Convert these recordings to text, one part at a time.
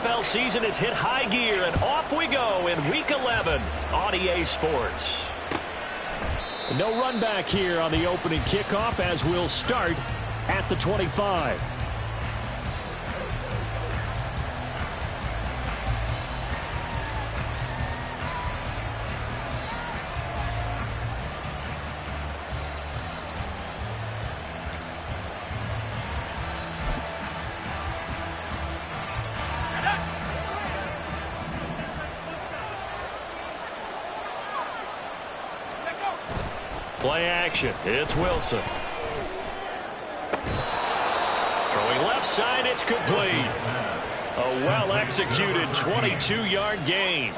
NFL season has hit high gear, and off we go in Week 11 on EA Sports. No run back here on the opening kickoff as we'll start at the 25. Play action. It's Wilson. Throwing left side. It's complete. A well-executed 22-yard gain.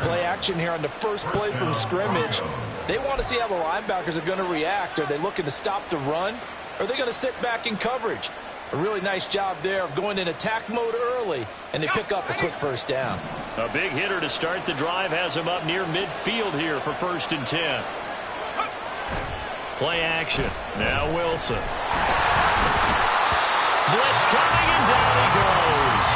Play action here on the first play from scrimmage. They want to see how the linebackers are going to react. Are they looking to stop the run? Or are they going to sit back in coverage? A really nice job there of going in attack mode early, and they pick up a quick first down. A big hitter to start the drive has him up near midfield here for 1st and 10. Play action. Now Wilson. Blitz coming, and down he goes.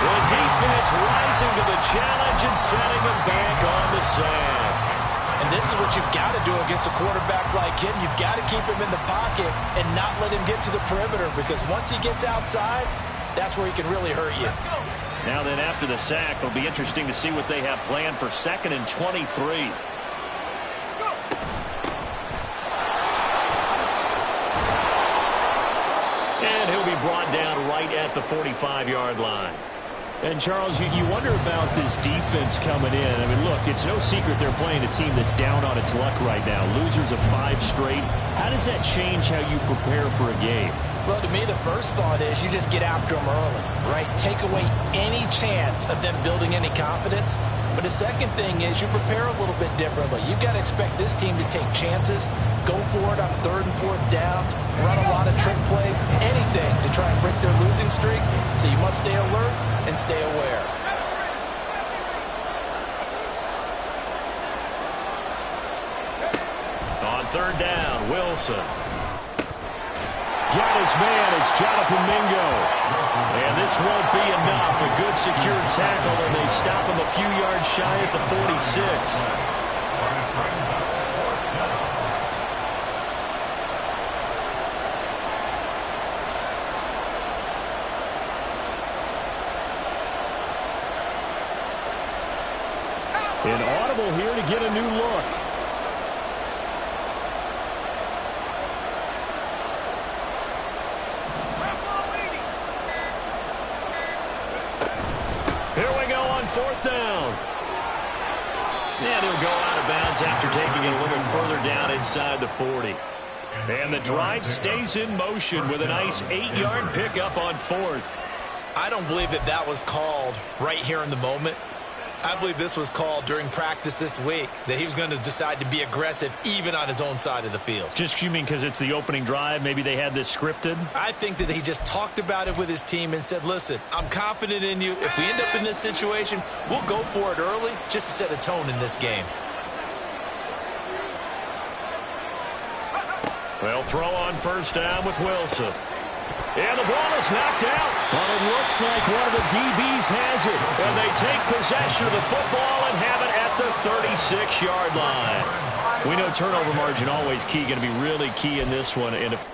The defense rising to the challenge and setting him back on the sand. And this is what you've got to do against a quarterback like him. You've got to keep him in the pocket and not let him get to the perimeter, because once he gets outside, that's where he can really hurt you. Now then, after the sack, it'll be interesting to see what they have planned for 2nd and 23. And he'll be brought down right at the 45-yard line. And, Charles, you wonder about this defense coming in. I mean, look, it's no secret they're playing a team that's down on its luck right now. Losers of 5 straight. How does that change how you prepare for a game? Well, to me, the first thought is you just get after them early, right? Take away any chance of them building any confidence. But the second thing is you prepare a little bit differently. You've got to expect this team to take chances, go for it on 3rd and 4th downs, run a lot of trick plays, anything to try and break their losing streak. So you must stay alert and stay aware. On 3rd down, Wilson. Got his man. It's Jonathan Mingo. And this won't be enough. A good secure tackle, and they stop him a few yards shy at the 46. An audible here to get a new look. Here we go on 4th down. And he'll go out of bounds after taking it a little further down inside the 40. And the drive stays in motion with a nice 8-yard pickup on 4th. I don't believe that that was called right here in the moment. I believe this was called during practice this week, that he was going to decide to be aggressive even on his own side of the field. Just, you mean because it's the opening drive? Maybe they had this scripted? I think that he just talked about it with his team and said, listen, I'm confident in you. If we end up in this situation, we'll go for it early just to set a tone in this game. Well, throw on 1st down with Wilson. And the ball is knocked out. Well, it looks like one of the DBs has it. And they take possession of the football and have it at the 36-yard line. We know turnover margin always key, going to be really key in this one. And if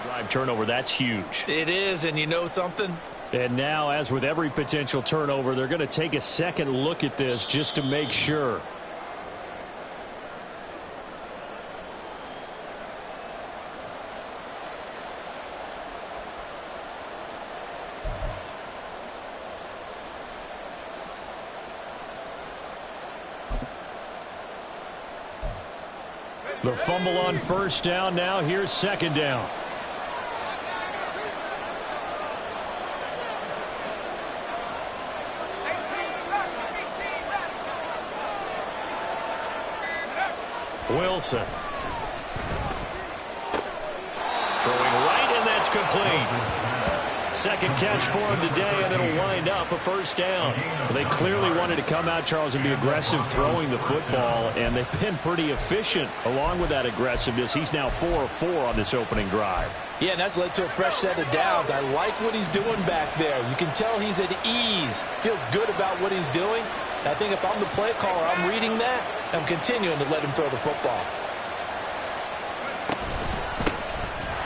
drive turnover, that's huge. It is, and you know something? And now, as with every potential turnover, they're going to take a second look at this just to make sure. The fumble on 1st down. Now here's 2nd down. Wilson. Throwing right, and that's complete. 2nd catch for him today, and it'll wind up up a first down. Well, they clearly wanted to come out, Charles, and be aggressive throwing the football, and they've been pretty efficient along with that aggressiveness. He's now 4 of 4 on this opening drive. Yeah, and that's led to a fresh set of downs. I like what he's doing back there. You can tell he's at ease, feels good about what he's doing. I think if I'm the play caller, I'm reading that, I'm continuing to let him throw the football.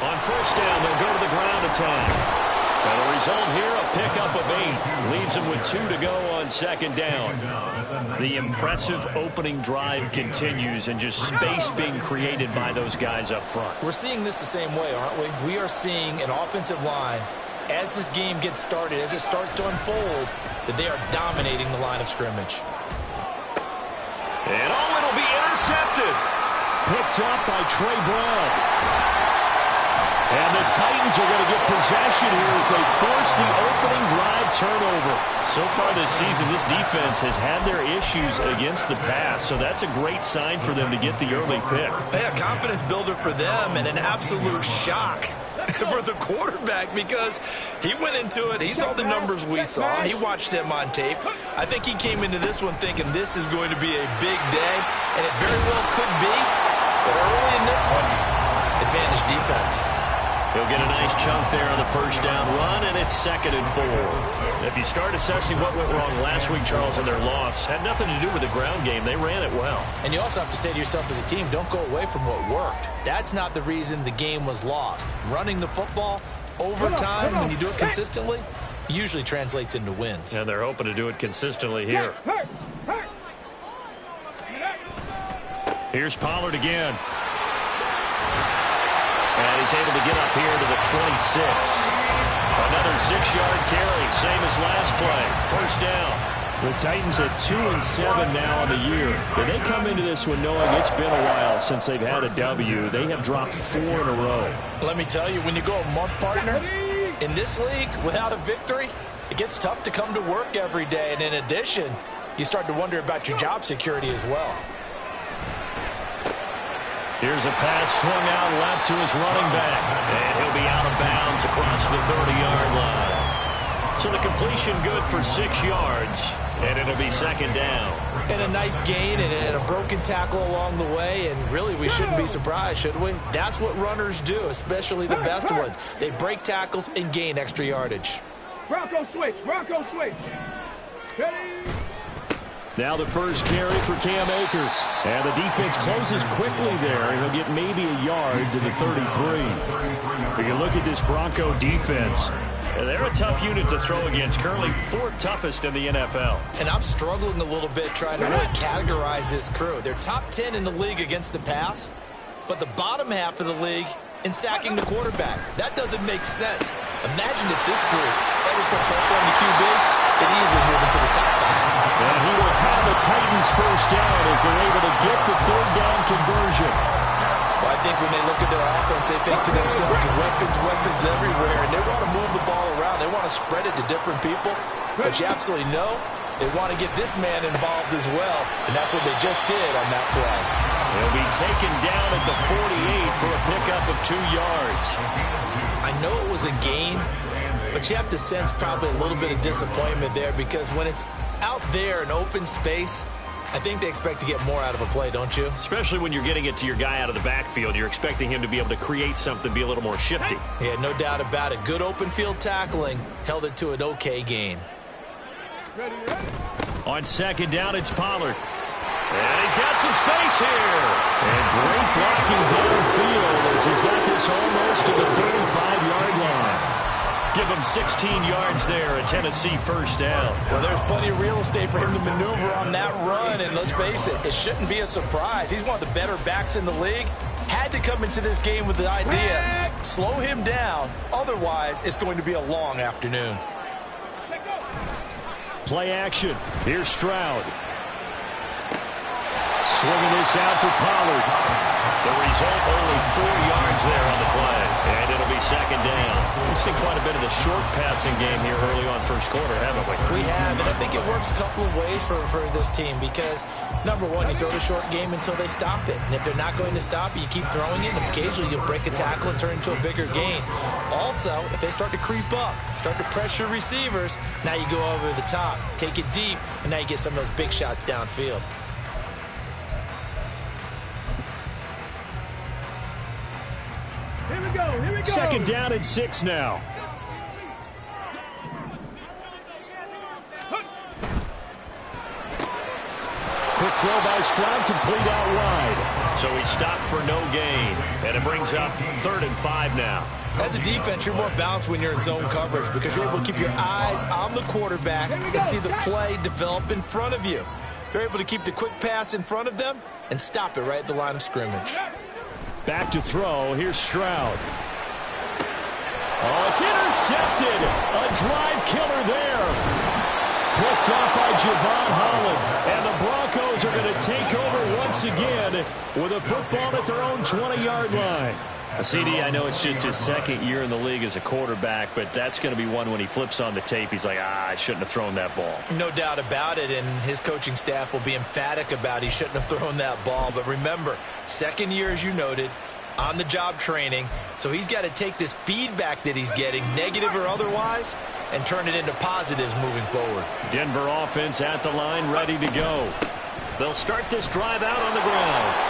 On first down, they'll go to the ground attack. And the result here, a pickup of 8. Leaves them with 2 to go on second down. The impressive opening drive continues, and just space being created by those guys up front. We're seeing this the same way, aren't we? We are seeing an offensive line, as this game gets started, as it starts to unfold, that they are dominating the line of scrimmage. And it'll be intercepted. Picked up by Trey Brown. And the Titans are going to get possession here as they force the opening drive turnover. So far this season, this defense has had their issues against the pass, so that's a great sign for them to get the early pick. Yeah, confidence builder for them and an absolute shock for the quarterback because he went into it. He saw the numbers we saw. He watched them on tape. I think he came into this one thinking this is going to be a big day, and it very well could be. But early in this one, advantage defense. He'll get a nice chunk there on the first down run, and it's 2nd and 4. If you start assessing what went wrong last week, Charles, in their loss, had nothing to do with the ground game. They ran it well. And you also have to say to yourself as a team, don't go away from what worked. That's not the reason the game was lost. Running the football over time, when you do it consistently, usually translates into wins. And they're hoping to do it consistently here. Here's Pollard again. And he's able to get up here to the 26. Another 6-yard carry, same as last play. First down. The Titans at 2-7 now on the year. And they come into this one knowing it's been a while since they've had a W. They have dropped 4 in a row. Let me tell you, when you go a month, partner, in this league without a victory, it gets tough to come to work every day. And in addition, you start to wonder about your job security as well. Here's a pass swung out left to his running back. And he'll be out of bounds across the 30-yard line. So the completion good for 6 yards. And it'll be 2nd down. And a nice gain and a broken tackle along the way. And really, we shouldn't be surprised, should we? That's what runners do, especially the best ones. They break tackles and gain extra yardage. Bronco switch. Bronco switch. Ready? Now the first carry for Cam Akers. And the defense closes quickly there, and he'll get maybe a yard to the 33. If you look at this Bronco defense, they're a tough unit to throw against, currently 4th toughest in the NFL. And I'm struggling a little bit trying to really categorize this crew. They're top 10 in the league against the pass, but the bottom half of the league in sacking the quarterback. That doesn't make sense. Imagine if this group ever put pressure on the QB, it easily move into the top 5. And he will have the Titans first down as they're able to get the 3rd down conversion. Well, I think when they look at their offense, they think to themselves, weapons everywhere, and they want to move the ball around. They want to spread it to different people. But you absolutely know they want to get this man involved as well, and that's what they just did on that play. He'll be taken down at the 48 for a pickup of 2 yards. I know it was a gain, but you have to sense probably a little bit of disappointment there because when it's out there in open space, I think they expect to get more out of a play, don't you? Especially when you're getting it to your guy out of the backfield. You're expecting him to be able to create something, be a little more shifty. Yeah, no doubt about it. Good open field tackling held it to an okay gain. On 2nd down, it's Pollard. And he's got some space here. And great blocking downfield as he's got this almost to the 35-yard line. Give him 16 yards there, a Tennessee first down. Well, there's plenty of real estate for him to maneuver on that run, and let's face it, it shouldn't be a surprise. He's one of the better backs in the league. Had to come into this game with the idea, slow him down, otherwise it's going to be a long afternoon. Play action. Here's Stroud. Swinging this out for Pollard. The result, only 4 yards there on the play. And it'll be second down. We've seen quite a bit of the short passing game here early on first quarter, haven't we? We have, and I think it works a couple of ways for this team because, number one, you throw the short game until they stop it. And if they're not going to stop it, you keep throwing it, and occasionally you'll break a tackle and turn it into a bigger gain. Also, if they start to creep up, start to pressure receivers, now you go over the top, take it deep, and now you get some of those big shots downfield. Here we go. Here we go. Second down and 6 now. Quick throw by Stroud, complete out wide. So he stopped for no gain. And it brings up 3rd and 5 now. As a defense, you're more balanced when you're in zone coverage because you're able to keep your eyes on the quarterback and see the play develop in front of you. You're able to keep the quick pass in front of them and stop it right at the line of scrimmage. Back to throw. Here's Stroud. Oh, it's intercepted. A drive killer there. Picked up by Javon Holland. And the Broncos are going to take over once again with a football at their own 20-yard line. CD, I know it's just his second year in the league as a quarterback, but that's going to be one when he flips on the tape. He's like, I shouldn't have thrown that ball. No doubt about it, and his coaching staff will be emphatic about he shouldn't have thrown that ball. But remember, second year, as you noted, on-the-job training, so he's got to take this feedback that he's getting, negative or otherwise, and turn it into positives moving forward. Denver offense at the line, ready to go. They'll start this drive out on the ground.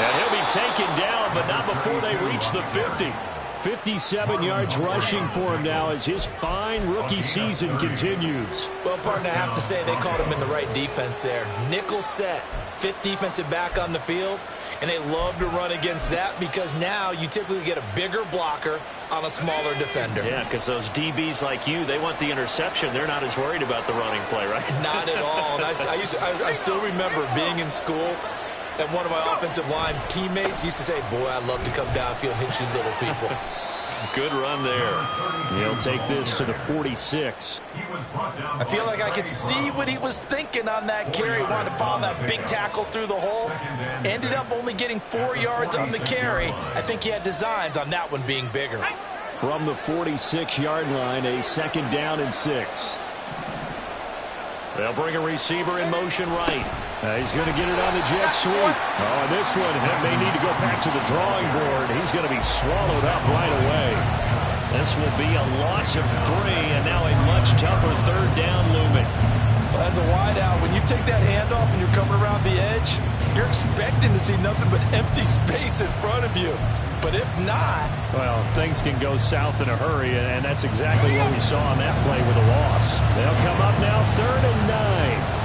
And he'll be taken down, but not before they reach the 50. 57 yards rushing for him now as his fine rookie season continues. Well, partner, I have to say they called him in the right defense there. Nickel set, 5th defensive back on the field, and they love to run against that because now you typically get a bigger blocker on a smaller defender. Yeah, because those DBs like you, they want the interception. They're not as worried about the running play, right? Not at all. And I still remember being in school, and one of my offensive line teammates used to say, boy, I'd love to come downfield and hit you little people. Good run there. He'll take this to the 46. I feel like I could see what he was thinking on that carry. Wanted to follow that big tackle through the hole. Ended up only getting 4 yards on the carry. I think he had designs on that one being bigger. From the 46-yard line, a 2nd down and 6. They'll bring a receiver in motion right. He's going to get it on the jet sweep. Oh, this one may need to go back to the drawing board. He's going to be swallowed up right away. This will be a loss of 3, and now a much tougher 3rd down looming. Well, as a wideout, when you take that handoff and you're coming around the edge, you're expecting to see nothing but empty space in front of you. But if not... Well, things can go south in a hurry, and that's exactly what we saw on that play with a loss. They'll come up now 3rd and 9.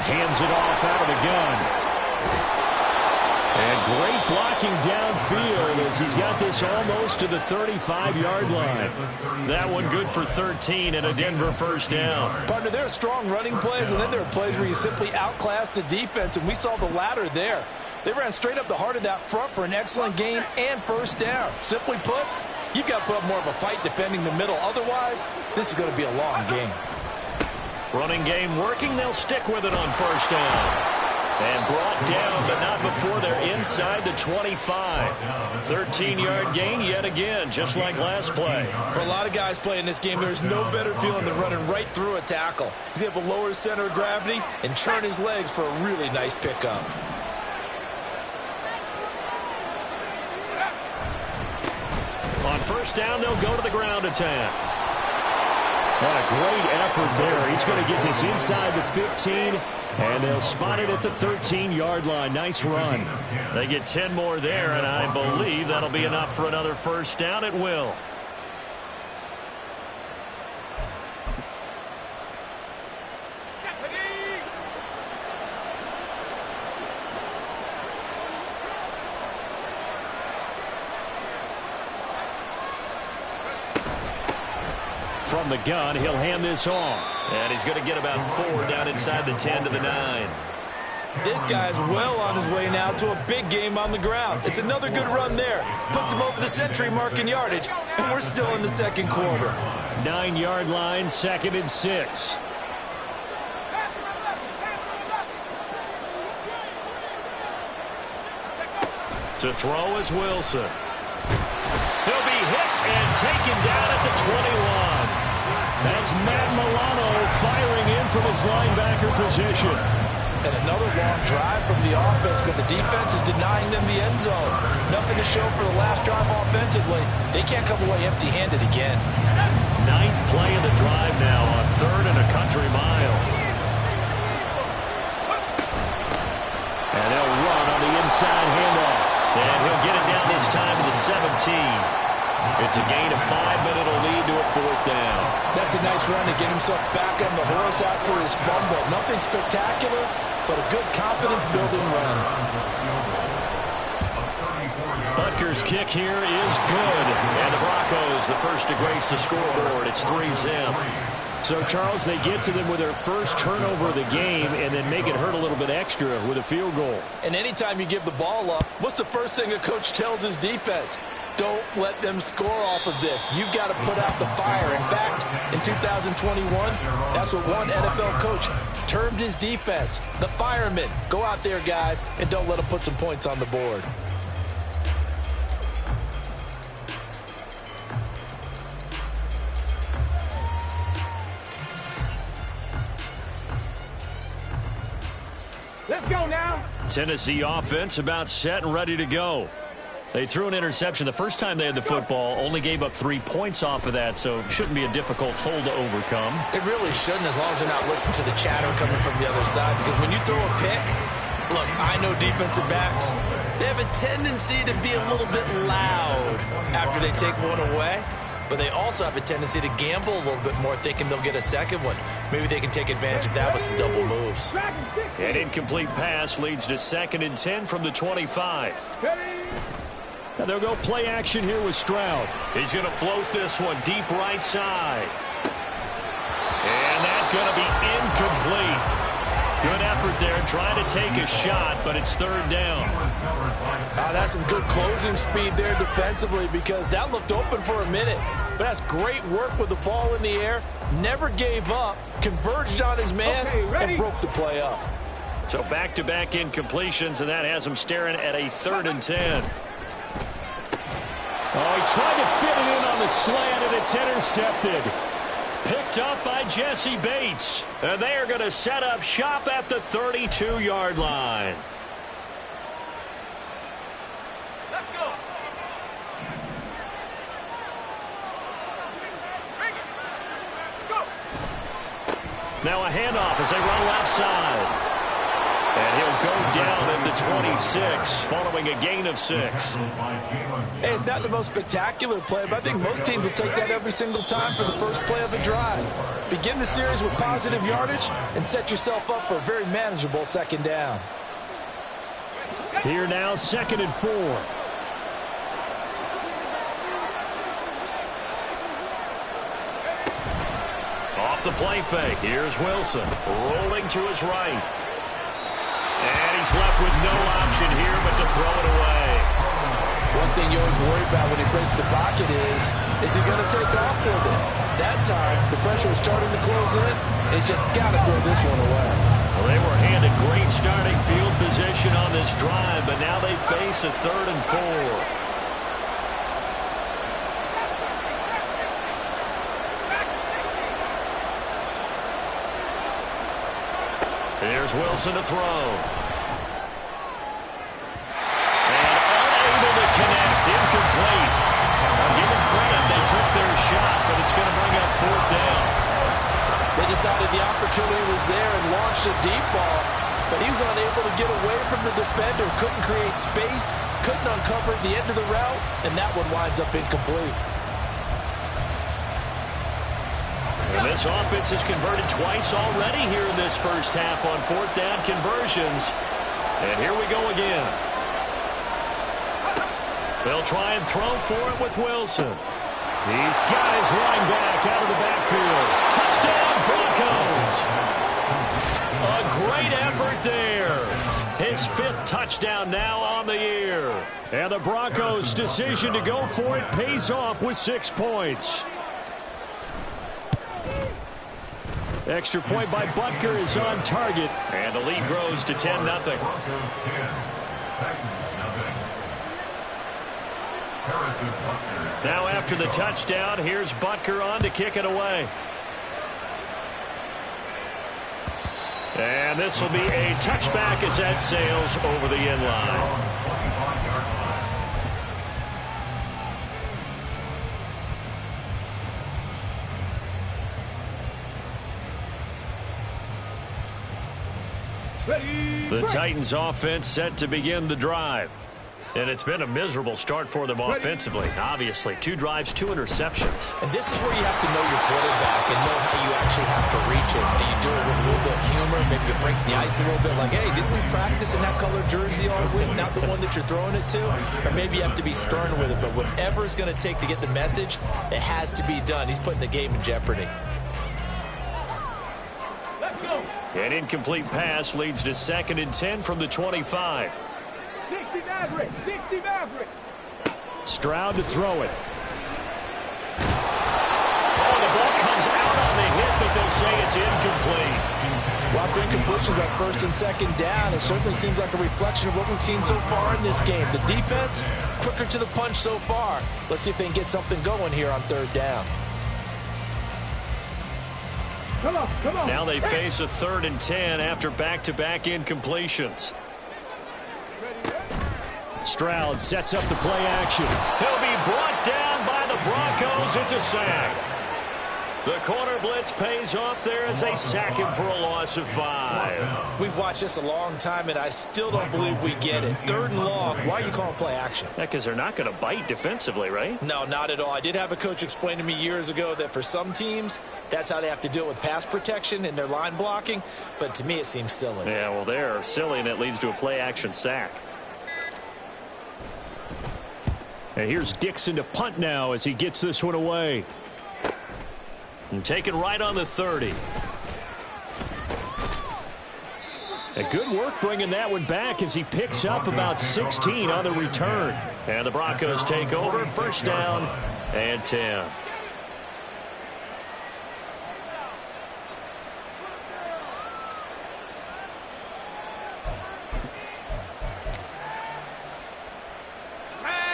Hands it off out of the gun. And great blocking downfield as he's got this almost to the 35-yard line. That one good for 13 and a Denver 1st down. Partner, there are strong running plays, and then there are plays where you simply outclass the defense, and we saw the latter there. They ran straight up the heart of that front for an excellent gain and 1st down. Simply put, you've got to put up more of a fight defending the middle. Otherwise, this is going to be a long game. Running game working. They'll stick with it on 1st down. And brought down, but not before they're inside the 25. 13-yard gain yet again, just like last play. For a lot of guys playing this game, there's no better feeling than running right through a tackle. He's able to lower his center of gravity and churn his legs for a really nice pickup. On 1st down, they'll go to the ground attack. What a great effort there. He's going to get this inside the 15, and they'll spot it at the 13-yard line. Nice run. They get 10 more there, and I believe that'll be enough for another 1st down. It will. From the gun, he'll hand this off. And he's going to get about 4 down inside the 10 to the 9. This guy's well on his way now to a big game on the ground. It's another good run there. Puts him over the century mark in yardage, and we're still in the second quarter. 9-yard line, 2nd and 6. To throw is Wilson. He'll be hit and taken down at the 21. That's Matt Milano firing in from his linebacker position. And another long drive from the offense, but the defense is denying them the end zone. Nothing to show for the last drive offensively. They can't come away empty-handed again. 9th play of the drive now on 3rd and a country mile. And they'll run on the inside handoff. And he'll get it down this time to the 17. It's a gain of 5, but it'll lead to a 4th down. That's a nice run to get himself back on the horse after his fumble. Nothing spectacular, but a good confidence-building run. Butker's kick here is good. And the Broncos, the first to grace the scoreboard. It's 3-zip. So, Charles, they get to them with their first turnover of the game and then make it hurt a little bit extra with a field goal. And anytime you give the ball up, what's the first thing a coach tells his defense? Don't let them score off of this. You've got to put out the fire. In fact, in 2021, that's what one NFL coach termed his defense, the firemen. Go out there, guys, and don't let them put some points on the board. Let's go now. Tennessee offense about set and ready to go. They threw an interception the first time they had the football, only gave up 3 points off of that, so it shouldn't be a difficult hole to overcome. It really shouldn't, as long as they're not listening to the chatter coming from the other side, because when you throw a pick, look, I know defensive backs, they have a tendency to be a little bit loud after they take one away, but they also have a tendency to gamble a little bit more, thinking they'll get a second one. Maybe they can take advantage of that with some double moves. An incomplete pass leads to 2nd and 10 from the 25. And they'll go play action here with Stroud. He's going to float this one deep right side. And that's going to be incomplete. Good effort there, trying to take a shot, but it's 3rd down. That's some good closing speed there defensively, because that looked open for a minute. But that's great work with the ball in the air. Never gave up, converged on his man, and broke the play up. So back-to-back incompletions, and that has him staring at a 3rd and 10. Oh, he tried to fit it in on the slant, and it's intercepted. Picked up by Jesse Bates. And they are going to set up shop at the 32-yard line. Let's go. Now a handoff as they run left side. And he'll go down at the 26, following a gain of 6. Hey, it's not the most spectacular play, but I think most teams will take that every single time for the first play of a drive. Begin the series with positive yardage and set yourself up for a very manageable 2nd down. Here now, 2nd and 4. Off the play fake, here's Wilson, rolling to his right. And he's left with no option here but to throw it away. One thing you always worry about when he breaks the pocket is he going to take off with it? That time, the pressure was starting to close in. He's just got to throw this one away. Well, they were handed great starting field position on this drive, but now they face a 3rd and 4. Here's Wilson to throw. And unable to connect, incomplete. I'll give them credit, they took their shot, but it's going to bring up 4th down. They decided the opportunity was there and launched a deep ball, but he was unable to get away from the defender, couldn't create space, couldn't uncover the end of the route, and that one winds up incomplete. And this offense has converted twice already here in this first half on 4th down conversions. And here we go again. They'll try and throw for it with Wilson. He's got his line back out of the backfield. Touchdown, Broncos! A great effort there. his 5th touchdown now on the year. And the Broncos' decision to go for it pays off with 6 points. Extra point by Butker is on target. And the lead grows to 10-0. Now after the touchdown, here's Butker on to kick it away. And this will be a touchback as that sails over the end line. The Titans offense set to begin the drive. And it's been a miserable start for them offensively. Obviously, 2 drives, 2 interceptions. And this is where you have to know your quarterback and know how you actually have to reach it. And you do it with a little bit of humor. Maybe you break the ice a little bit like, hey, didn't we practice in that color jersey all week? Not the one that you're throwing it to? Or maybe you have to be stern with it. But whatever it's going to take to get the message, it has to be done. He's putting the game in jeopardy. An incomplete pass leads to 2nd and 10 from the 25. 60 Maverick! 60 Maverick! Stroud to throw it. Oh, the ball comes out on the hit, but they'll say it's incomplete. While incompletions on 1st and 2nd down, it certainly seems like a reflection of what we've seen so far in this game. The defense, quicker to the punch so far. Let's see if they can get something going here on 3rd down. Come on, come on. Now they face a 3rd and 10 after back-to-back incompletions. Stroud sets up the play action. He'll be brought down by the Broncos. It's a sack. The corner blitz pays off there as they sack him for a loss of 5. We've watched this a long time, and I still don't believe we get it. 3rd and long. Why are you calling play action? Because they're not going to bite defensively, right? No, not at all. I did have a coach explain to me years ago that for some teams, that's how they have to deal with pass protection and their line blocking. But to me, it seems silly. Yeah, well, they're silly, and it leads to a play action sack. And here's Dixon to punt now as he gets this one away. And taken right on the 30. And good work bringing that one back as he picks up about 16 on the return. And the Broncos take over. 1st down and 10.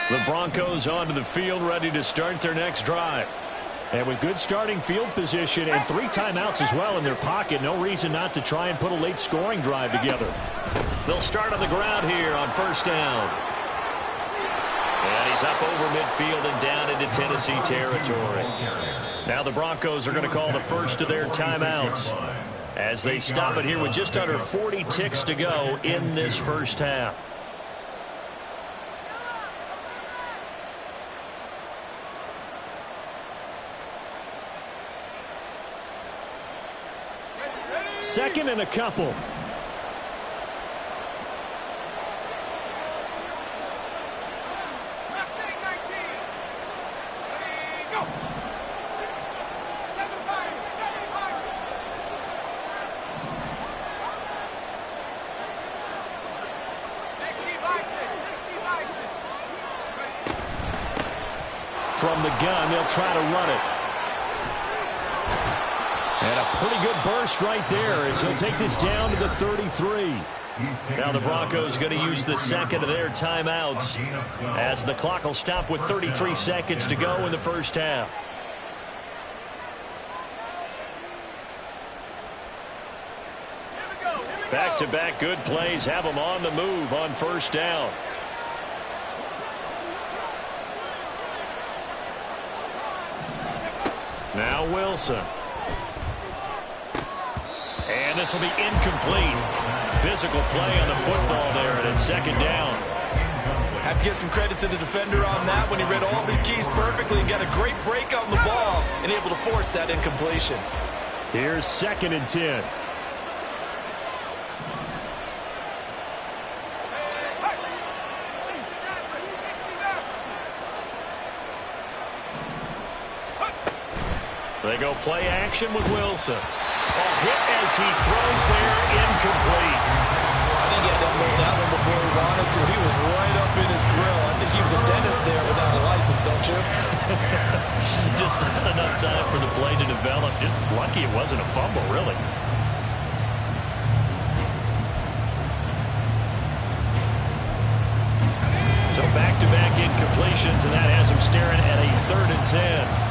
The Broncos onto the field, ready to start their next drive. And with good starting field position and 3 timeouts as well in their pocket, no reason not to try and put a late scoring drive together. They'll start on the ground here on 1st down. And he's up over midfield and down into Tennessee territory. Now the Broncos are going to call the first of their timeouts as they stop it here with just under 40 ticks to go in this first half. Second and a couple. Mustang 19. Ready, go. 75, 75. 60 Bison, 60 Bison. From the gun, they'll try to run it. And a pretty good burst right there as he'll take this down to the 33. Now the Broncos going to use the second of their timeouts as the clock will stop with 33 seconds to go in the first half. Back-to-back good plays have them on the move on 1st down. Now Wilson. And this will be incomplete. Physical play on the football there, and it's 2nd down. Have to give some credit to the defender on that when he read all of his keys perfectly and got a great break on the ball and able to force that incompletion. Here's 2nd and 10. They go play action with Wilson. A hit as he throws there, incomplete. I think he had to fumbled that one before he wanted to. He was right up in his grill. I think he was a dentist there without a license, don't you? Just not enough time for the play to develop. Just lucky it wasn't a fumble, really. So back-to-back incompletions, and that has him staring at a 3rd and 10.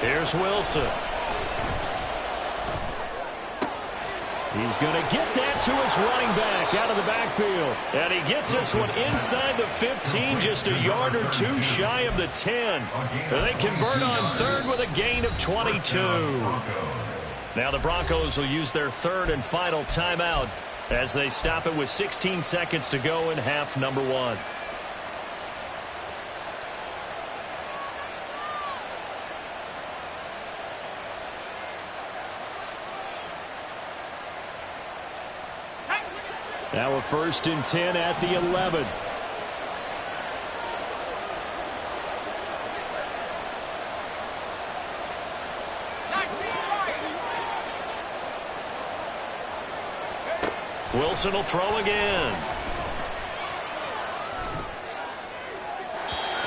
Here's Wilson. He's going to get that to his running back out of the backfield. And he gets this one inside the 15, just a yard or two shy of the 10. And they convert on 3rd with a gain of 22. Now the Broncos will use their 3rd and final timeout as they stop it with 16 seconds to go in half number 1. Now a 1st and 10 at the 11. Wilson will throw again.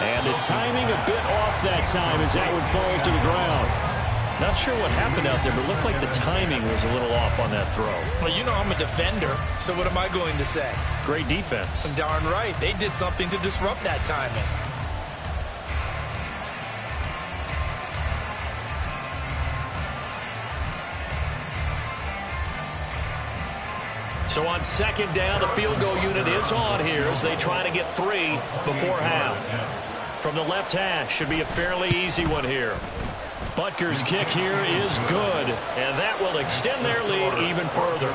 And the timing a bit off that time as that one falls to the ground. Not sure what happened out there, but it looked like the timing was a little off on that throw. Well, you know I'm a defender, so what am I going to say? Great defense. Darn right. They did something to disrupt that timing. So on 2nd down, the field goal unit is on here as they try to get 3 before half. From the left hash, should be a fairly easy one here. Butker's kick here is good, and that will extend their lead even further.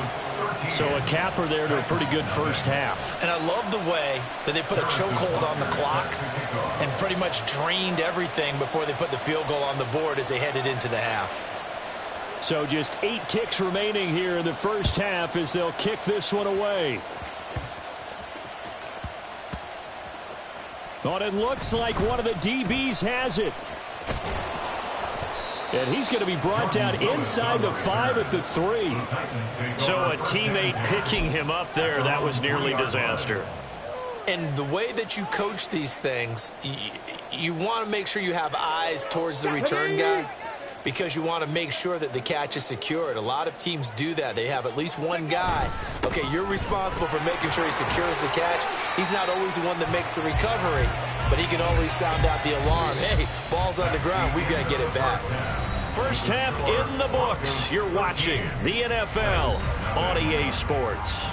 So a capper there to a pretty good first half. And I love the way that they put a chokehold on the clock and pretty much drained everything before they put the field goal on the board as they headed into the half. So just 8 ticks remaining here in the first half as they'll kick this one away. But it looks like one of the DBs has it. And he's going to be brought down inside the 5 at the 3. So a teammate picking him up there, that was nearly disaster. And the way that you coach these things, you want to make sure you have eyes towards the return guy because you want to make sure that the catch is secured. A lot of teams do that. They have at least one guy. Okay, you're responsible for making sure he secures the catch. He's not always the one that makes the recovery, but he can always sound out the alarm. Hey, ball's on the ground. We've got to get it back. First half in the books. You're watching the NFL on EA Sports.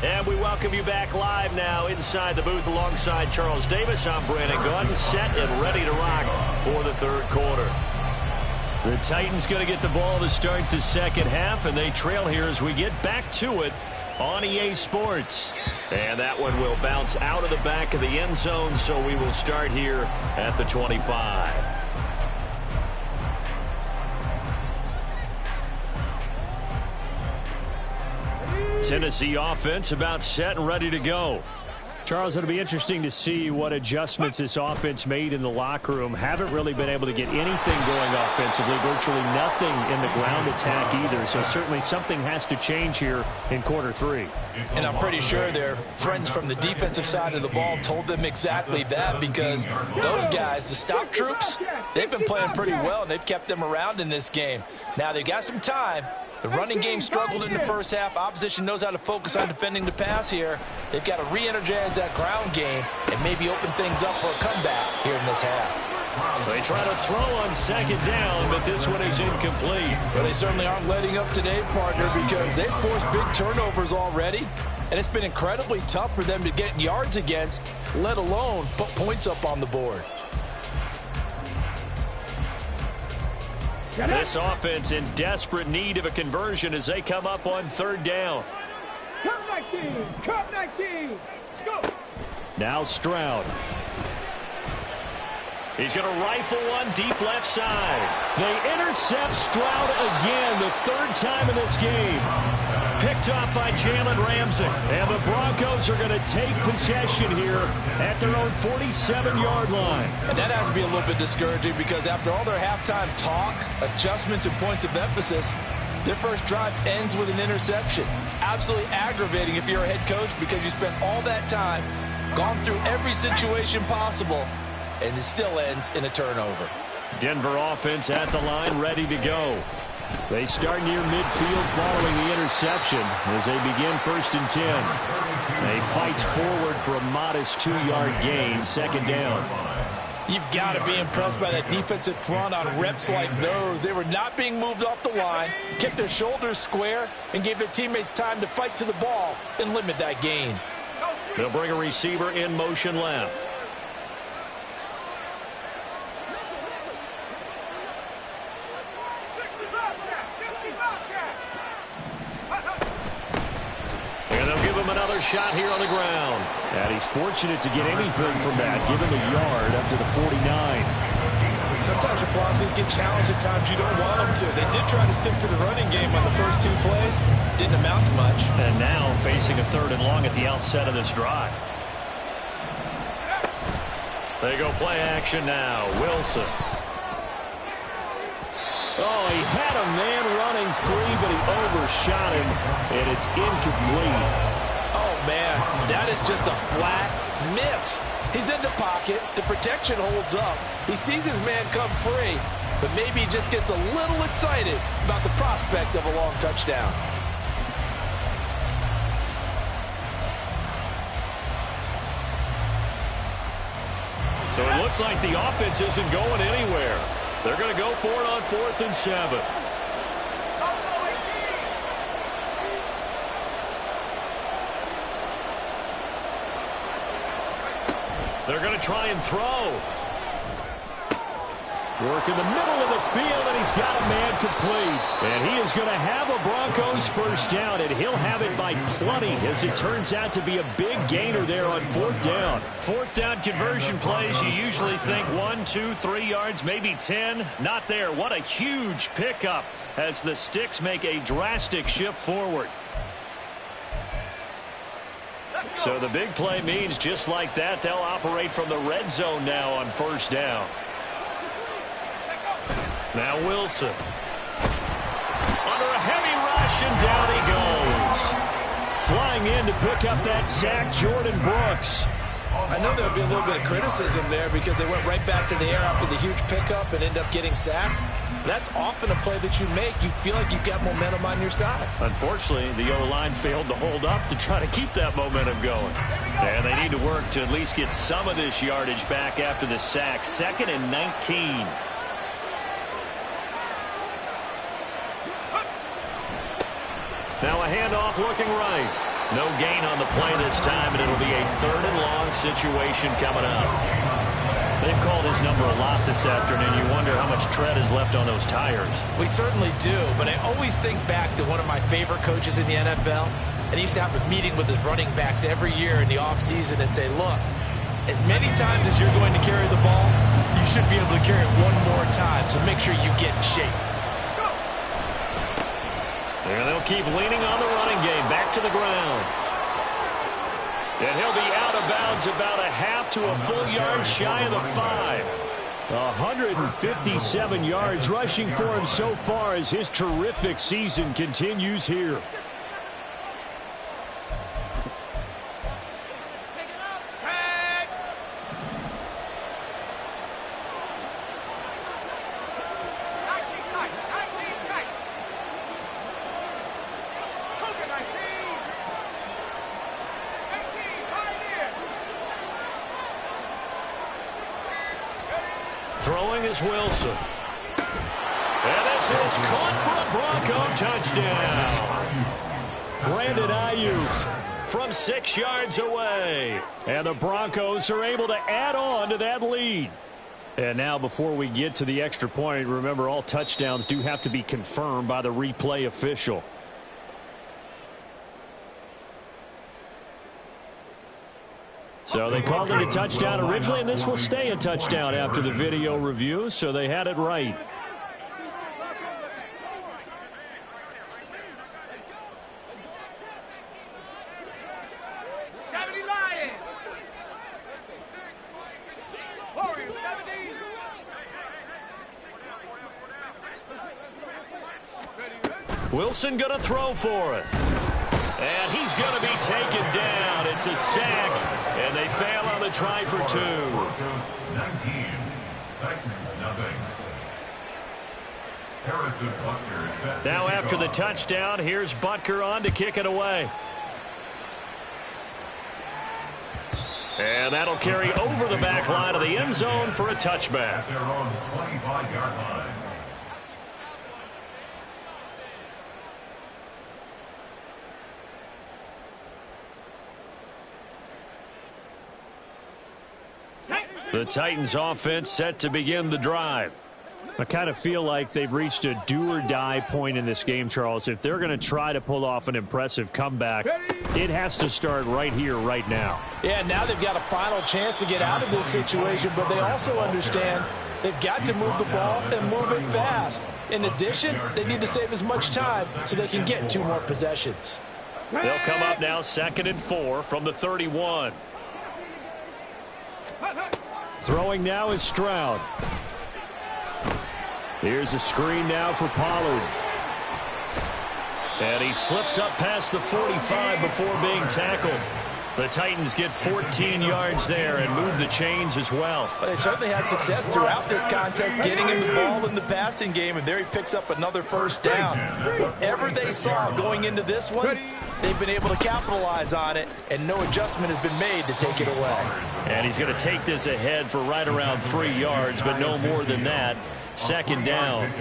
And we welcome you back live now inside the booth alongside Charles Davis. I'm Brandon Gaudin, set and ready to rock for the 3rd quarter. The Titans going to get the ball to start the second half, and they trail here as we get back to it on EA Sports. And that one will bounce out of the back of the end zone, so we will start here at the 25. Tennessee offense about set and ready to go. Charles, it'll be interesting to see what adjustments this offense made in the locker room. Haven't really been able to get anything going offensively, virtually nothing in the ground attack either. So certainly something has to change here in quarter 3. And I'm pretty sure their friends from the defensive side of the ball told them exactly that because those guys, the stop troops, they've been playing pretty well and they've kept them around in this game. Now they've got some time. The running game struggled in the first half. Opposition knows how to focus on defending the pass here. They've got to re-energize that ground game and maybe open things up for a comeback here in this half. They try to throw on 2nd down, but this one is incomplete. Well, they certainly aren't letting up today, partner, because they've forced big turnovers already, and it's been incredibly tough for them to get yards against, let alone put points up on the board. This offense in desperate need of a conversion as they come up on third down. Come 19. Come 19. Go. Now Stroud. He's going to rifle one deep left side. They intercept Stroud again, the third time in this game. Picked up by Jalen Ramsey. And the Broncos are going to take possession here at their own 47-yard line. And that has to be a little bit discouraging because after all their halftime talk, adjustments, and points of emphasis, their first drive ends with an interception. Absolutely aggravating if you're a head coach because you spent all that time, gone through every situation possible, and it still ends in a turnover. Denver offense at the line, ready to go. They start near midfield following the interception as they begin 1st and 10. They fight forward for a modest 2-yard gain, second down. You've got to be impressed by that defensive front on reps like those. They were not being moved off the line, kept their shoulders square, and gave their teammates time to fight to the ball and limit that gain. They'll bring a receiver in motion left. And they'll give him another shot here on the ground. And he's fortunate to get anything from that. Give him a yard up to the 49. Sometimes your philosophies get challenged at times you don't want them to. They did try to stick to the running game on the first 2 plays. Didn't amount to much. And now facing a 3rd and long at the outset of this drive. They go play action now. Wilson. Oh, he had a man running free, but he overshot him, and it's incomplete. Oh, man, that is just a flat miss. He's in the pocket. The protection holds up. He sees his man come free, but maybe he just gets a little excited about the prospect of a long touchdown. So it looks like the offense isn't going anywhere. They're going to go for it on 4th and 7. They're going to try and throw. Work in the middle of the field, and he's got a man complete. And he is going to have a Broncos first down, and he'll have it by plenty, as it turns out to be a big gainer there on 4th down. 4th down conversion plays, you usually think 1, 2, 3 yards, maybe 10. Not there. What a huge pickup as the Sticks make a drastic shift forward. So the big play means just like that, they'll operate from the red zone now on 1st down. Now Wilson. Under a heavy rush, and down he goes. Flying in to pick up that sack, Jordan Brooks. I know there'll be a little bit of criticism there because they went right back to the air after the huge pickup and end up getting sacked. That's often a play that you make. You feel like you've got momentum on your side. Unfortunately, the O-line failed to hold up to try to keep that momentum going. And they need to work to at least get some of this yardage back after the sack. 2nd and 19. Now a handoff looking right. No gain on the play this time, and it'll be a 3rd and long situation coming up. They've called his number a lot this afternoon. You wonder how much tread is left on those tires. We certainly do, but I always think back to one of my favorite coaches in the NFL, and he used to have a meeting with his running backs every year in the offseason and say, look, as many times as you're going to carry the ball, you should be able to carry it one more time, so make sure you get in shape. And they'll keep leaning on the running game. Back to the ground. And he'll be out of bounds about a half to a full yard shy of the 5. 157 yards rushing for him so far as his terrific season continues here. Throwing is Wilson. And this is caught for a Bronco touchdown. Brandon Ayuk from 6 yards away. And the Broncos are able to add on to that lead. And now before we get to the extra point, remember all touchdowns do have to be confirmed by the replay official. So they called it a touchdown originally, and this will stay a touchdown after the video review, so they had it right. Wilson going to throw for it. And he's going to be taken down. It's a sack, and they fail on the try for 2. 19, Titans nothing. Harrison Butker set now after the touchdown, here's Butker on to kick it away. And that'll carry over the back line of the end zone for a touchback. At their own 25-yard line. The Titans offense set to begin the drive. I kind of feel like they've reached a do-or-die point in this game, Charles. If they're going to try to pull off an impressive comeback, it has to start right here, right now. Yeah, now they've got a final chance to get out of this situation, but they also understand they've got to move the ball and move it fast. In addition, they need to save as much time so they can get 2 more possessions. They'll come up now 2nd and 4 from the 31. Throwing now is Stroud. Here's a screen now for Pollard. And he slips up past the 45 before being tackled. The Titans get 14 yards there and move the chains as well. But they certainly had success throughout this contest getting him the ball in the passing game, and there he picks up another first down. Whatever they saw going into this one, they've been able to capitalize on it, and no adjustment has been made to take it away. And he's going to take this ahead for right around 3 yards, but no more than that. 2nd down.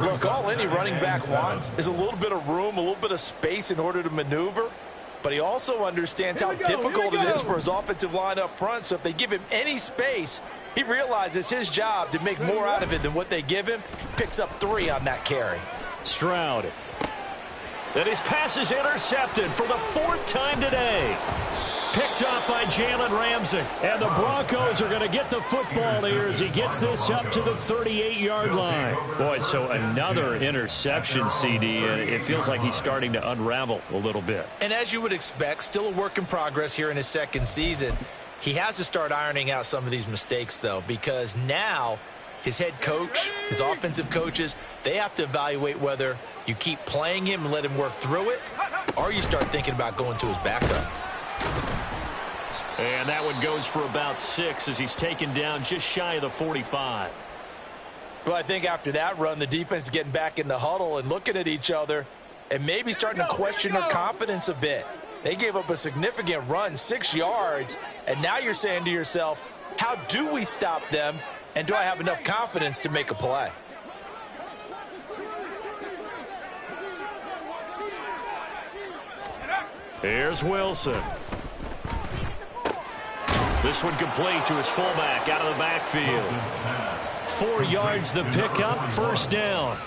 Look, all any running back wants is a little bit of room, a little bit of space in order to maneuver. But he also understands how difficult it is for his offensive line up front. So if they give him any space, he realizes his job to make more out of it than what they give him. Picks up 3 on that carry. Stroud. And his pass is intercepted for the 4th time today. Picked off by Jalen Ramsey. And the Broncos are going to get the football here as he gets this up to the 38-yard line. Boy, so another interception, CD, and it feels like he's starting to unravel a little bit. And as you would expect, still a work in progress here in his 2nd season. He has to start ironing out some of these mistakes, though, because now his head coach, his offensive coaches, they have to evaluate whether you keep playing him and let him work through it, or you start thinking about going to his backup. And that one goes for about 6 as he's taken down just shy of the 45. Well, I think after that run, the defense is getting back in the huddle and looking at each other and maybe starting to question their confidence a bit. They gave up a significant run, 6 yards, and now you're saying to yourself, how do we stop them, and do I have enough confidence to make a play? Here's Wilson. This one complete to his fullback out of the backfield. 4 yards the pickup, 1st down.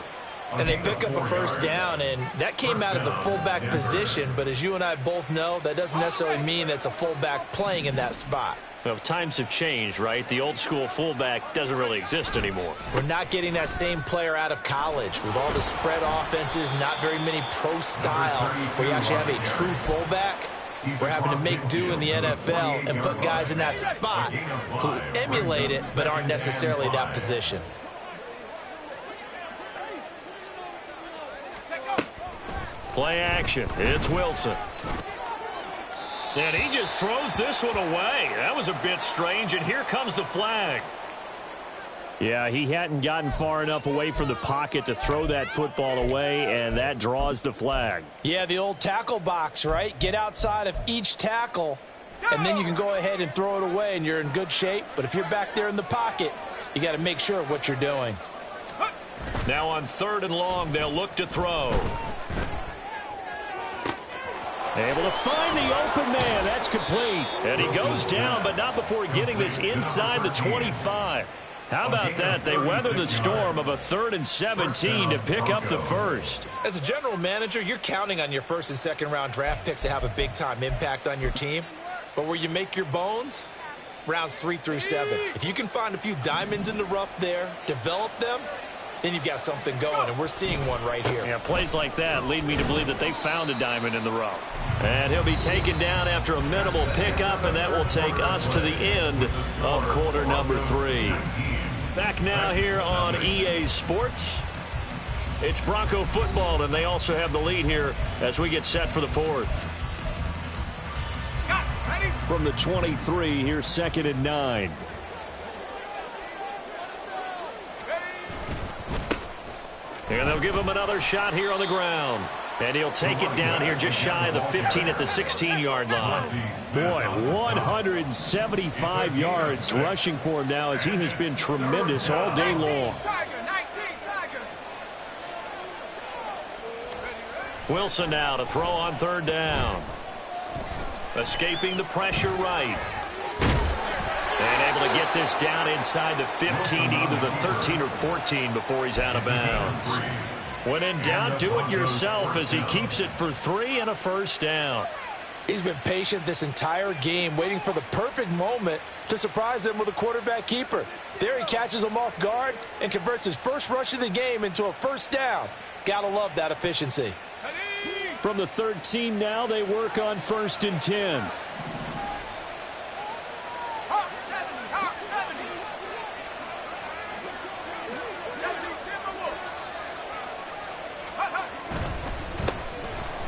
And they pick up a 1st down, and that came out of the fullback position. But as you and I both know, that doesn't necessarily mean that's a fullback playing in that spot. Well, times have changed, right? The old school fullback doesn't really exist anymore. We're not getting that same player out of college with all the spread offenses, not very many pro style, where you actually have a true fullback. We're having to make do in the NFL and put guys in that spot who emulate it but aren't necessarily that position. Play action. It's Wilson. And he just throws this one away. That was a bit strange, and here comes the flag. Yeah, he hadn't gotten far enough away from the pocket to throw that football away, and that draws the flag. Yeah, the old tackle box, right? Get outside of each tackle, and then you can go ahead and throw it away, and you're in good shape. But if you're back there in the pocket, you got to make sure of what you're doing. Now on 3rd and long, they'll look to throw. Able to find the open man. That's complete. And he goes down, but not before getting this inside the 25. How about that? They weather the storm of a 3rd and 17 to pick up the first. As a general manager, you're counting on your first and second round draft picks to have a big-time impact on your team. But where you make your bones, rounds 3 through 7. If you can find a few diamonds in the rough there, develop them, then you've got something going, and we're seeing one right here. Yeah, plays like that lead me to believe that they found a diamond in the rough. And he'll be taken down after a minimal pickup, and that will take us to the end of quarter number 3. Back now here on EA Sports. It's Bronco football, and they also have the lead here as we get set for the 4th. From the 23, here's 2nd and 9. And they'll give him another shot here on the ground. And he'll take it down here just shy of the 15 at the 16-yard line. Boy, 175 yards rushing for him now as he has been tremendous all day long. Wilson now to throw on 3rd down. Escaping the pressure right. And able to get this down inside the 15, either the 13 or 14 before he's out of bounds. When in doubt, do it yourself as he keeps it for 3 and a first down. He's been patient this entire game, waiting for the perfect moment to surprise them with a quarterback keeper. There he catches him off guard and converts his first rush of the game into a first down. Gotta love that efficiency. From the 13 now, they work on 1st and 10.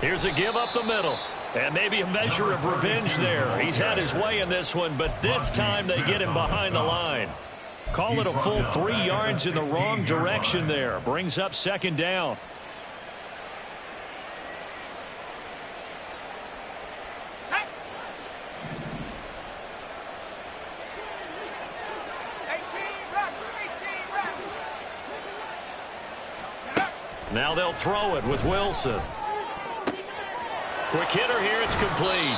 Here's a give up the middle. And maybe a measure of revenge there. He's had his way in this one, but this time they get him behind the line. Call it a full 3 yards in the wrong direction there. Brings up 2nd down. Now they'll throw it with Wilson. Quick hitter here, it's complete.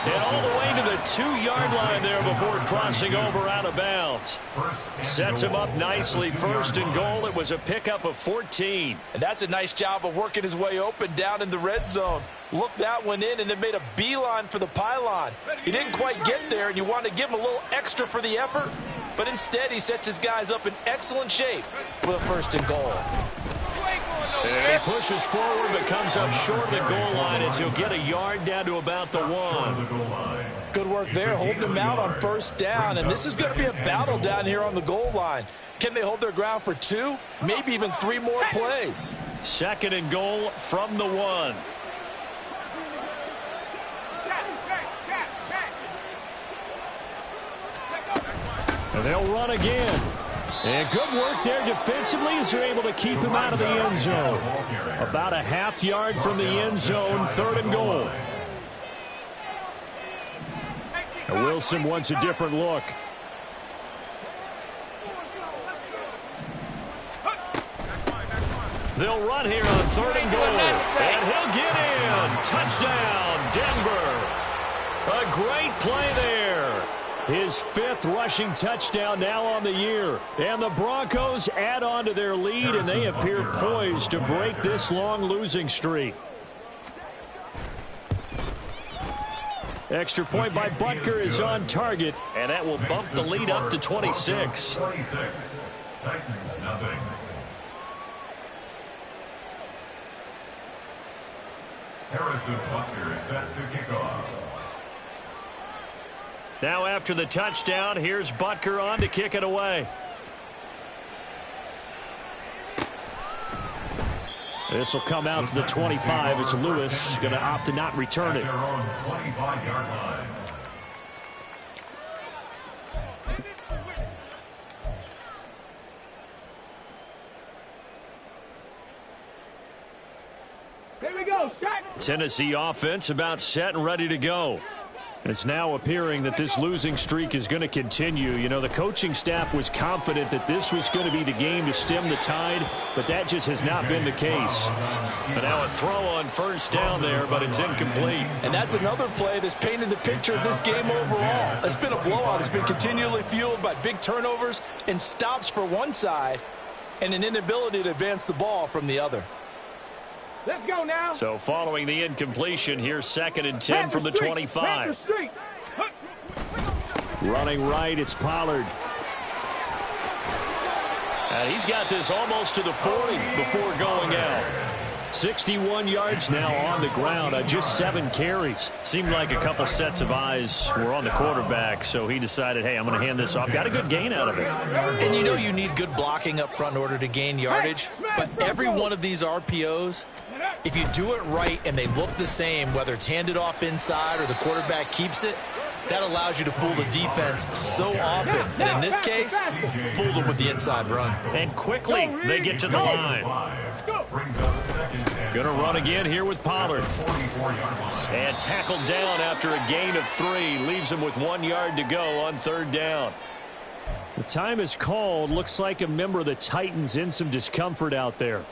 And all the way to the 2-yard line there before crossing over out of bounds. Sets him up nicely. 1st and goal. It was a pickup of 14. And that's a nice job of working his way open down in the red zone. Looked that one in and then made a beeline for the pylon. He didn't quite get there, and you want to give him a little extra for the effort. But instead, he sets his guys up in excellent shape with a 1st and goal. And he pushes forward but comes up short of the goal line as he'll get a yard down to about the 1. Good work there, holding them out on 1st down. And this is going to be a battle down here on the goal line. Can they hold their ground for 2, maybe even 3 more plays? 2nd and goal from the 1. And they'll run again. And good work there defensively as they're able to keep him out of the end zone. About a half yard from the end zone, 3rd and goal. And Wilson wants a different look. They'll run here on 3rd and goal. And he'll get in. Touchdown, Denver. A great play there. His 5th rushing touchdown now on the year. And the Broncos add on to their lead, and they appear poised to break this long losing streak. Extra point by Butker is on target. And that will bump the lead up to 26. 26. Titans nothing. Harrison Butker is set to kick off. Now after the touchdown, here's Butker on to kick it away. This will come out to the 25 as Lewis going to opt to not return it. Their own 25-yard line. Here we go, shot. Tennessee offense about set and ready to go. It's now appearing that this losing streak is going to continue. You know, the coaching staff was confident that this was going to be the game to stem the tide, but that just has not been the case. But now a throw on first down there, but it's incomplete. And that's another play that's painted the picture of this game overall. It's been a blowout. It's been continually fueled by big turnovers and stops for one side and an inability to advance the ball from the other. Let's go now. So following the incompletion, here's 2nd and 10 from the 25. Running right, it's Pollard. And he's got this almost to the 40 before going out. 61 yards now on the ground on just 7 carries. Seemed like a couple sets of eyes were on the quarterback, so he decided, hey, I'm going to hand this off. Got a good gain out of it. And you know you need good blocking up front in order to gain yardage, but every one of these RPOs, if you do it right and they look the same, whether it's handed off inside or the quarterback keeps it, that allows you to fool the defense so often. And in this case, fooled them with the inside run. And quickly, they get to the line. Going to run again here with Pollard. And tackled down after a gain of 3. Leaves him with 1 yard to go on 3rd down. The time is called. Looks like a member of the Titans in some discomfort out there.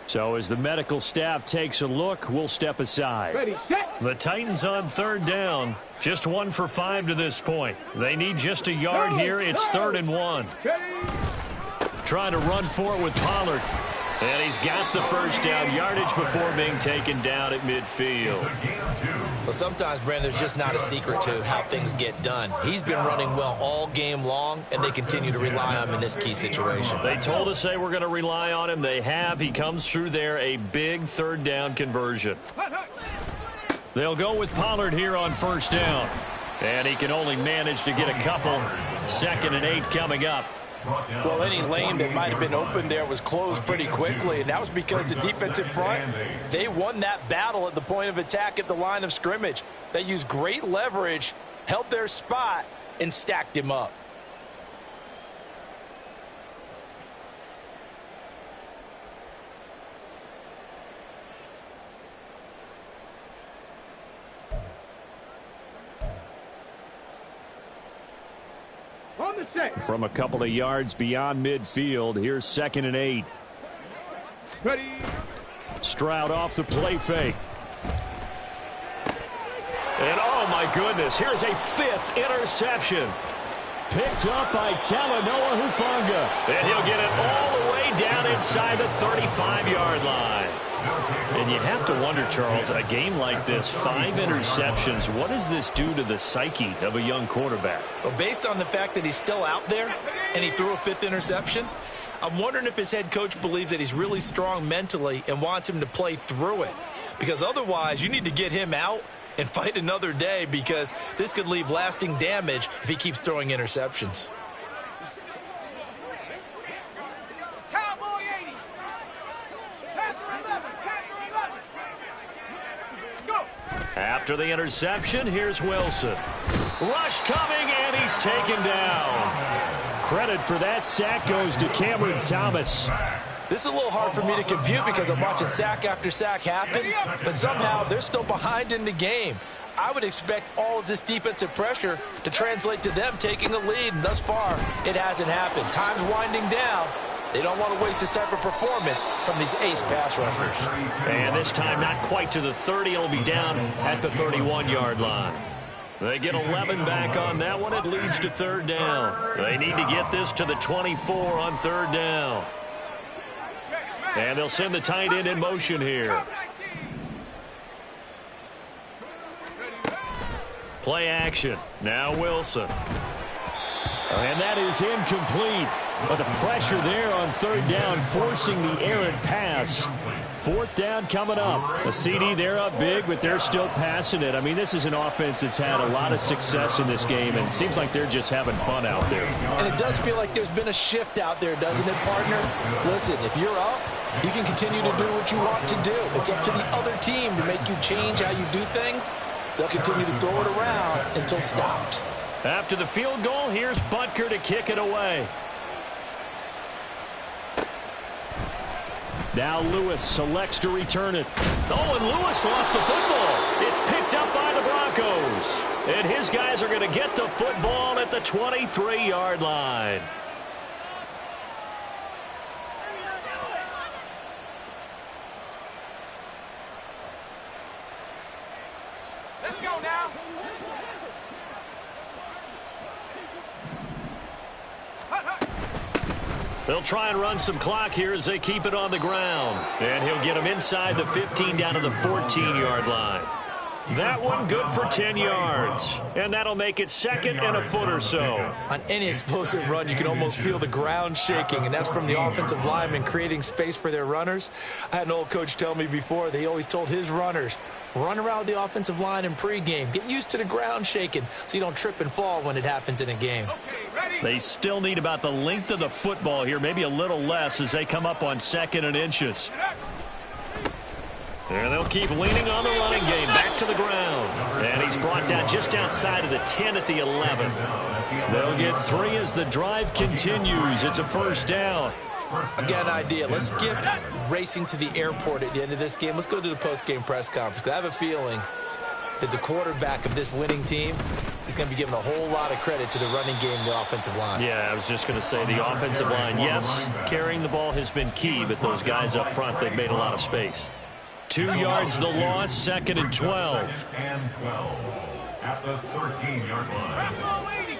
So as the medical staff takes a look, we'll step aside. Ready, set. The Titans on 3rd down. Just 1 for 5 to this point. They need just a yard here. It's 3rd and 1. Trying to run for it with Pollard. And he's got the first down yardage before being taken down at midfield. Well, sometimes, Brandon, there's just not a secret to how things get done. He's been running well all game long, and they continue to rely on him in this key situation. They told us they were going to rely on him. They have. He comes through there, a big 3rd down conversion. They'll go with Pollard here on 1st down. And he can only manage to get a couple. 2nd and 8 coming up. Well, any lane that might have been open there was closed pretty quickly, and that was because the defensive front, they won that battle at the point of attack at the line of scrimmage. They used great leverage, held their spot, and stacked him up. From a couple of yards beyond midfield, here's 2nd and 8. Ready. Stroud off the play fake. And oh my goodness, here's a 5th interception. Picked up by Talanoa Hufanga. And he'll get it all the way down inside the 35-yard line. And you have to wonder, Charles, a game like this, 5 interceptions, what does this do to the psyche of a young quarterback? Well, based on the fact that he's still out there and he threw a 5th interception, I'm wondering if his head coach believes that he's really strong mentally and wants him to play through it. Because otherwise, you need to get him out and fight another day, because this could leave lasting damage if he keeps throwing interceptions. After the interception, here's Wilson. Rush coming, and he's taken down. Credit for that sack goes to Cameron Thomas. This is a little hard for me to compute because I'm watching sack after sack happen, but somehow they're still behind in the game. I would expect all of this defensive pressure to translate to them taking a lead, and thus far, it hasn't happened. Time's winding down. They don't want to waste this type of performance from these ace pass rushers. And this time not quite to the 30. It'll be down at the 31-yard line. They get 11 back on that one. It leads to 3rd down. They need to get this to the 24 on 3rd down. And they'll send the tight end in motion here. Play action. Now Wilson. And that is incomplete. But the pressure there on 3rd down, forcing the errant pass. 4th down coming up. A CD, they're up big, but they're still passing it. I mean, this is an offense that's had a lot of success in this game, and it seems like they're just having fun out there. And it does feel like there's been a shift out there, doesn't it, partner? Listen, if you're up, you can continue to do what you want to do. It's up to the other team to make you change how you do things. They'll continue to throw it around until stopped. After the field goal, here's Butker to kick it away. Now Lewis selects to return it. Oh, and Lewis lost the football. It's picked up by the Broncos. And his guys are going to get the football at the 23-yard line. Let's go now. They'll try and run some clock here as they keep it on the ground. And he'll get them inside the 15 down to the 14-yard line. That one good for 10 yards. And that'll make it second and a foot or so. On any explosive run, you can almost feel the ground shaking, and that's from the offensive linemen creating space for their runners. I had an old coach tell me before, they always told his runners, run around the offensive line in pregame. Get used to the ground shaking so you don't trip and fall when it happens in a game. They still need about the length of the football here, maybe a little less as they come up on 2nd and inches. And they'll keep leaning on the running game. Back to the ground. And he's brought down just outside of the 10 at the 11. They'll get 3 as the drive continues. It's a first down. I've got an idea. Let's skip racing to the airport at the end of this game. Let's go to the post-game press conference. I have a feeling that the quarterback of this winning team is going to be given a whole lot of credit to the running game and the offensive line. Yeah, I was just going to say the offensive line, yes, carrying the ball has been key, but those guys up front, they've made a lot of space. 2 yards the loss, 2nd and 12. 2nd and 12 at the 13-yard line.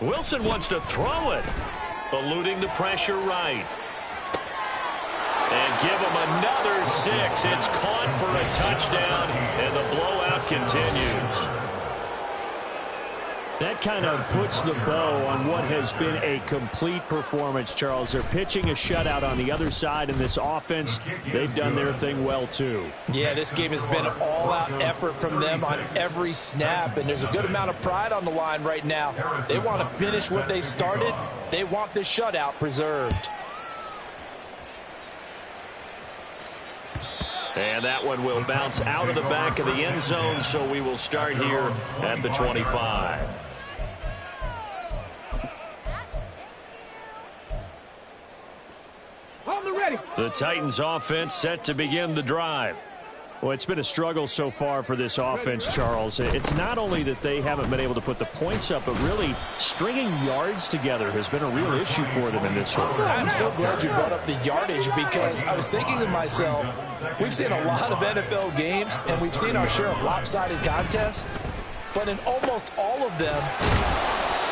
Wilson wants to throw it. Eluding the pressure right. And give him another 6. It's caught for a touchdown, and the blowout continues. That kind of puts the bow on what has been a complete performance, Charles. They're pitching a shutout on the other side in this offense. They've done their thing well, too. Yeah, this game has been all-out effort from them on every snap, and there's a good amount of pride on the line right now. They want to finish what they started. They want this shutout preserved. And that one will bounce out of the back of the end zone, so we will start here at the 25. The Titans offense set to begin the drive. Well, it's been a struggle so far for this offense, Charles. It's not only that they haven't been able to put the points up, but really stringing yards together has been a real issue for them in this one. I'm so glad you brought up the yardage, because I was thinking to myself, we've seen a lot of NFL games, and we've seen our share of lopsided contests, but in almost all of them,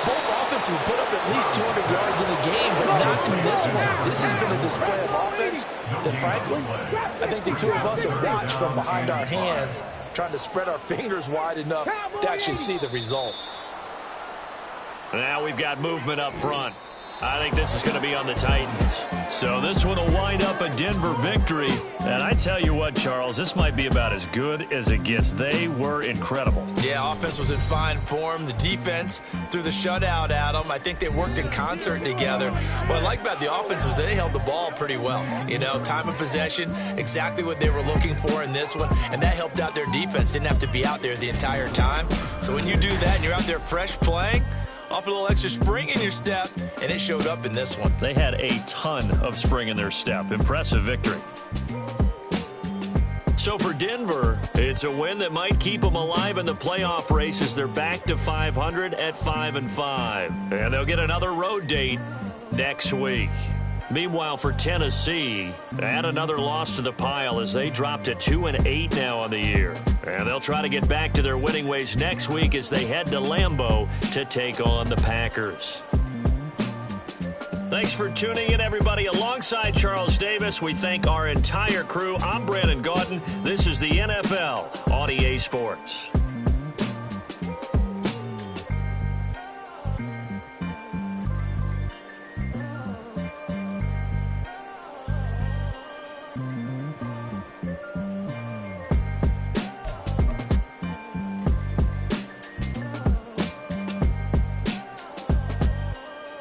both offenses put up at least 200 yards in a game, but not in this one. This has been a display of offense that, frankly, I think the two of us have watched from behind our hands, trying to spread our fingers wide enough to actually see the result. Now we've got movement up front. I think this is going to be on the Titans. So this one will wind up a Denver victory. And I tell you what, Charles, this might be about as good as it gets. They were incredible. Yeah, offense was in fine form. The defense threw the shutout at them. I think they worked in concert together. What I like about the offense was they held the ball pretty well. You know, time of possession, exactly what they were looking for in this one. And that helped out their defense. Didn't have to be out there the entire time. So when you do that and you're out there fresh playing, off a little extra spring in your step, and it showed up in this one. They had a ton of spring in their step. Impressive victory. So for Denver, it's a win that might keep them alive in the playoff race as they're back to 500 at 5-5. And they'll get another road date next week. Meanwhile, for Tennessee, add another loss to the pile as they drop to 2-8 now on the year. And they'll try to get back to their winning ways next week as they head to Lambeau to take on the Packers. Thanks for tuning in, everybody. Alongside Charles Davis, we thank our entire crew. I'm Brandon Gaudin. This is the NFL on EA Sports.